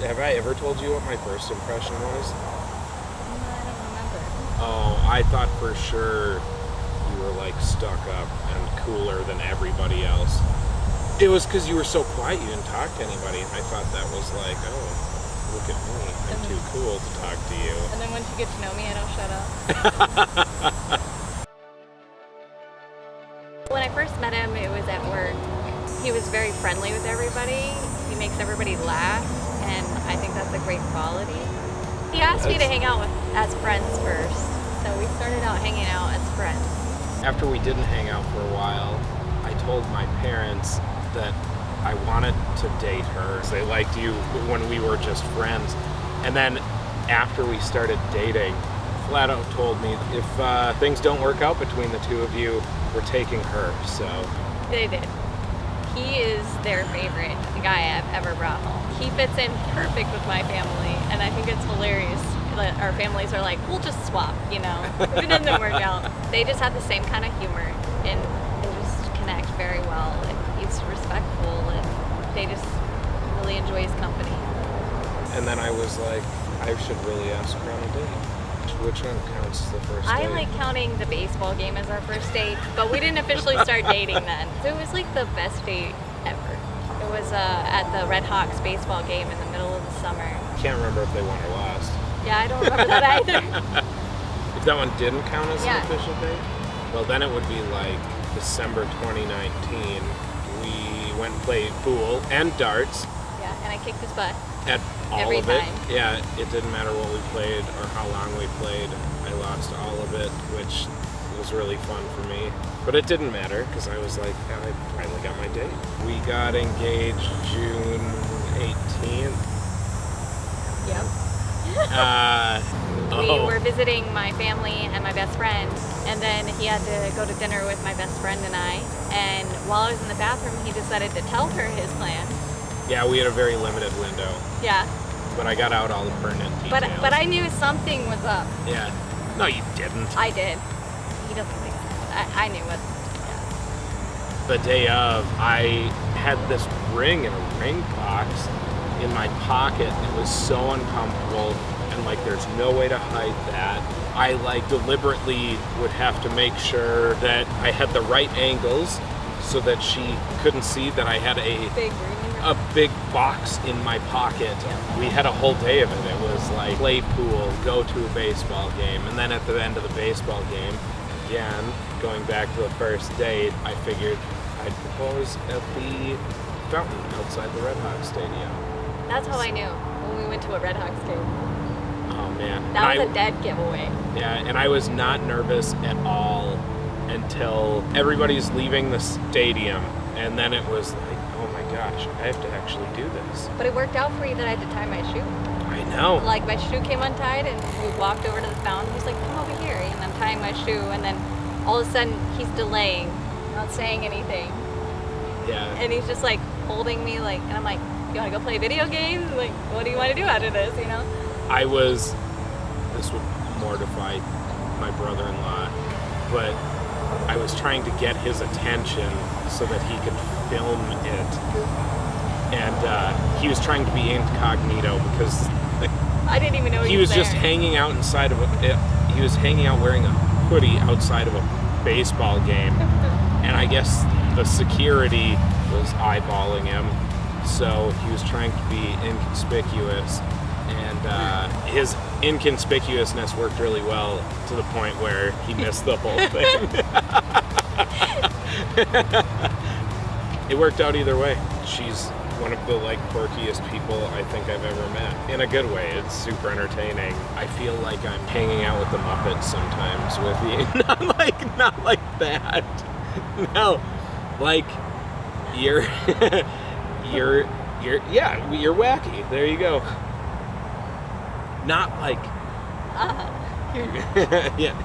have I ever told you what my first impression was? I don't remember. Oh, I thought for sure you were like stuck up and cooler than everybody else. It was because you were so quiet, you didn't talk to anybody, and I thought that was like, oh, look at me, I'm too cool to talk to you. And then once you get to know me, I don't shut up. When I first met him, it was at work. He was very friendly with everybody. He makes everybody laugh, and I think that's a great quality. He asked me to hang out as friends first, so we started out hanging out as friends. After we didn't hang out for a while, I told my parents that I wanted to date her. They liked you when we were just friends. And then after we started dating, flat out told me if things don't work out between the two of you, we're taking her, so. They did. He is their favorite guy I've ever brought home. He fits in perfect with my family, and I think it's hilarious that our families are like, we'll just swap, you know? It doesn't work out. They just have the same kind of humor, and they just connect very well, and he's respectful, and they just really enjoy his company. And then I was like, I should really ask her on a date. Which one counts as the first date? I like counting the baseball game as our first date, but we didn't officially start dating then. So it was like the best date ever. It was at the Red Hawks baseball game in the middle of the summer. Can't remember if they won or lost. Yeah, I don't remember that either. If that one didn't count as Yeah. an official date, well then it would be like December 2019. We went and played pool and darts. Yeah, and I kicked his butt. At all Every of it. time. Yeah, it didn't matter what we played or how long we played. I lost all of it, which was really fun for me. But it didn't matter because I was like, I finally got my date. We got engaged June 18th. Yep. We Oh, were visiting my family and my best friend, and then he had to go to dinner with my best friend and I. And while I was in the bathroom, he decided to tell her his plan. yeah, we had a very limited window, Yeah, but I got out all the pertinent details. but I knew something was up. Yeah. No, you didn't. I did. He doesn't think so. I knew what. Yeah. The day of, I had this ring in a ring box in my pocket. It was so uncomfortable, and like there's no way to hide that. I like deliberately would have to make sure that I had the right angles so that she couldn't see that I had a big box in my pocket. Yeah. We had a whole day of it. It was like play pool, go to a baseball game, and then at the end of the baseball game, again, going back to the first date, I figured I'd propose at the fountain outside the Red Hawks Stadium. That's how I knew when we went to a Red Hawks game. Oh man. That was a dead giveaway. Yeah, and I was not nervous at all until everybody's leaving the stadium, and then it was like, oh my gosh, I have to actually do this. But it worked out for you that I had to tie my shoe. I know. Like my shoe came untied, and we walked over to the fountain. He's like, "Come over here," and I'm tying my shoe, and then all of a sudden he's delaying, not saying anything, Yeah. and he's just like holding me, like, and I'm like, "You want to go play video games? Like, what do you want to do after this?" You know? This would mortify my brother-in-law, but I was trying to get his attention so that he could film it. And he was trying to be incognito because I didn't even know he was there. just hanging out inside of he was hanging out wearing a hoodie outside of a baseball game. And I guess the security was eyeballing him, so he was trying to be inconspicuous. And his inconspicuousness worked really well to the point where he missed the whole thing. It worked out either way. She's one of the like quirkiest people I think I've ever met. In a good way. It's super entertaining. I feel like I'm hanging out with the Muppets sometimes with you. Not like that. No. Like you're you're wacky. There you go. Not like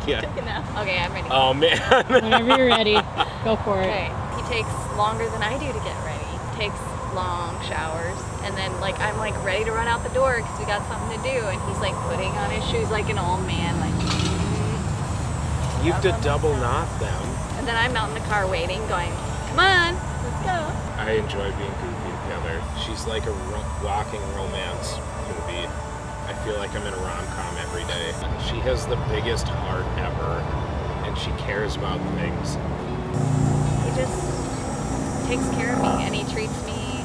yeah. Okay, I'm ready. Oh man. Whenever you're ready, go for it. Okay, he takes longer than I do to get ready. He takes long showers, and then like I'm like ready to run out the door because we got something to do, and he's like putting on his shoes like an old man, like. You have to double knot them. And then I'm out in the car waiting, going, "Come on, let's go." I enjoy being goofy together. She's like a walking romance. feel like I'm in a rom-com every day. She has the biggest heart ever, and she cares about things. He just takes care of me, and he treats me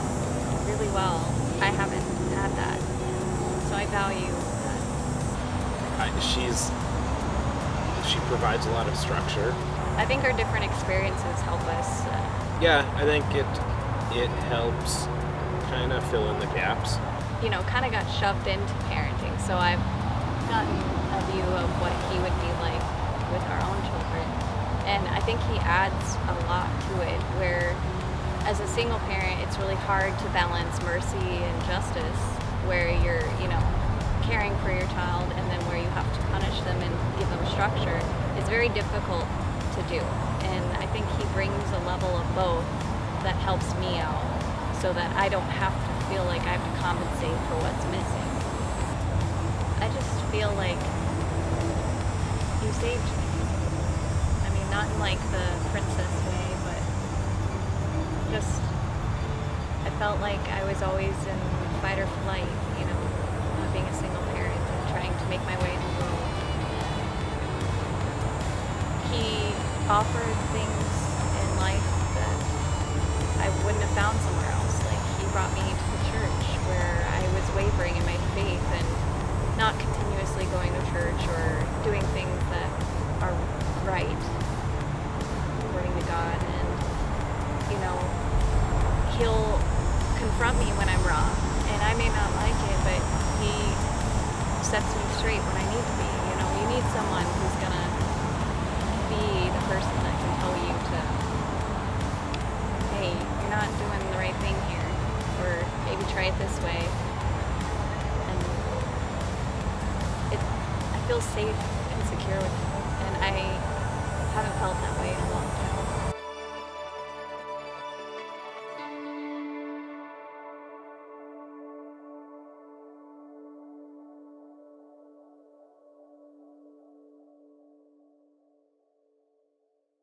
really well. I haven't had that, so I value that. She provides a lot of structure. I think our different experiences help us. Yeah, I think it helps kind of fill in the gaps. Kind of got shoved into parenting, so I've gotten a view of what he would be like with our own children. And I think he adds a lot to it, where as a single parent, it's really hard to balance mercy and justice, where you're, caring for your child and then where you have to punish them and give them structure. It's very difficult to do. And I think he brings a level of both that helps me out so that I don't have to feel like I have to compensate for what's missing. I just feel like you saved me. I mean, not in like the princess way, but just I felt like I was always in fight or flight, being a single parent and trying to make my way in the world. He offered things in life that I wouldn't have found somewhere else. Like, he brought me to the church where I was wavering in my faith and not continuously going to church or doing things that are right according to God. And, he'll confront me when I'm wrong. And I may not like it, but he sets me straight when I need to be. You need someone who's gonna be the person that can tell you to, hey, you're not doing the right thing here, or maybe try it this way. And I feel safe and secure with him.